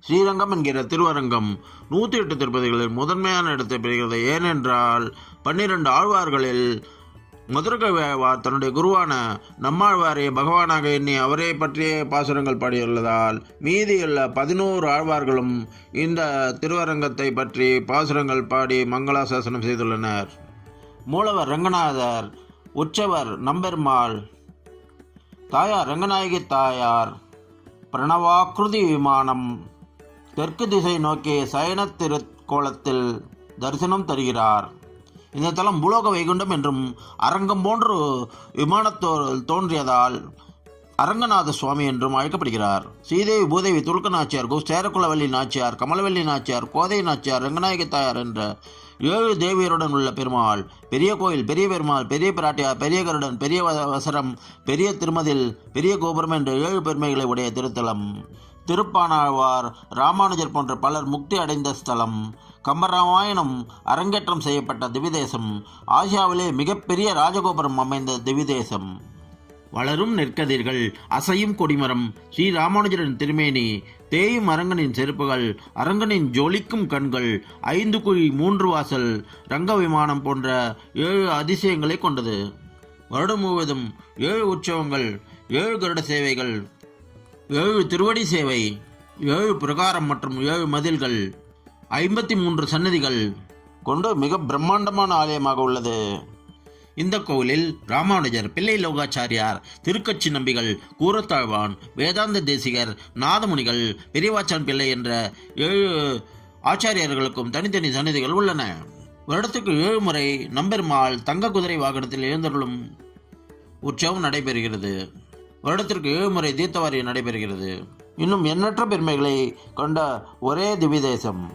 ஸ்ரீரங்கம் என்கிற திருவரங்கம் 108 திருப்பதிகளில் முதன்மையான இடத்தை பெறுகிறது. ஏனென்றால் 12 ஆழ்வார்களில் மதுரகவியாழ்வார் தன்னுடைய குருவான நம்மாழ்வாரை பகவானாக எண்ணி அவரை பற்றிய பாசுரங்கள் பாடியுள்ளதால் மீதியுள்ள 11 ஆழ்வார்களும் இந்த திருவரங்கத்தை பற்றி பாசுரங்கள் பாடி மங்களாசாசனம் செய்துள்ளனர். மூலவர் ரங்கநாதர், உற்சவர் நம்பெருமாள், தாயார் ரங்கநாயகி தாயார் பிரணவாக்கிருதி விமானம் தெற்கு திசை நோக்கி சயன திருக்கோலத்தில் தரிசனம் தருகிறார். இந்த தலம் பூலோக வைகுண்டம் என்றும் அரங்கம் போன்று விமானத்தோல் தோன்றியதால் அரங்கநாத சுவாமி என்றும் அழைக்கப்படுகிறார். ஸ்ரீதேவி, பூதேவி, துலுக்க நாச்சியார், சேரக்குலவல்லி நாச்சியார், கமலவல்லி நாச்சியார், கோதை நாச்சியார், ரங்கநாயகி தாயார் என்ற 7 தேவியருடன் உள்ள பெருமாள், பெரிய கோயில், பெரிய பெருமாள், பெரிய பிராட்டியார், பெரிய கருடன், பெரிய வசரம், பெரிய திருமதில், பெரிய கோபுரம் என்ற 7 பெருமைகளை உடைய திருத்தலம். திருப்பாணாழ்வார், ராமானுஜர் போன்ற பலர் முக்தி அடைந்த ஸ்தலம். கம்பராமாயணம் அரங்கேற்றம் செய்யப்பட்ட திவிதேசம். ஆசியாவிலே மிகப்பெரிய ராஜகோபுரம் அமைந்த திவிதேசம். வளரும் நெற்கதிர்கள், அசையும் கொடிமரம், ஸ்ரீ ராமானுஜரின் திருமேனி, தேயும் அரங்கனின் செருப்புகள், அரங்கனின் ஜொலிக்கும் கண்கள், 5 குழி 3 வாசல், ரங்க விமானம் போன்ற 7 அதிசயங்களை கொண்டது. வருடம் முழுவதும் 7 உற்சவங்கள், 7 கருட சேவைகள், 7 திருவடி சேவை, 7 பிரகாரம் மற்றும் 7 மதில்கள், 53 சன்னதிகள் கொண்டு மிக பிரம்மாண்டமான ஆலயமாக உள்ளது. இந்த கோவிலில் ராமானுஜர், பிள்ளை லோகாச்சாரியார், திருக்கட்சி நம்பிகள், கூரத்தாழ்வான், வேதாந்த தேசிகர், நாதமுனிகள், பெரியவாச்சான் பிள்ளை என்ற 7 ஆச்சாரியர்களுக்கும் தனித்தனி சன்னதிகள் உள்ளன. வருடத்துக்கு 7 முறை நம்பெருமாள் தங்க குதிரை வாகனத்தில் எழுந்தருளும் உற்சவம் நடைபெறுகிறது. வருடத்திற்கு 7 முறை தீர்த்தவாரி நடைபெறுகிறது. இன்னும் எண்ணற்ற பெருமைகளை கொண்ட ஒரே திவிதேசம்.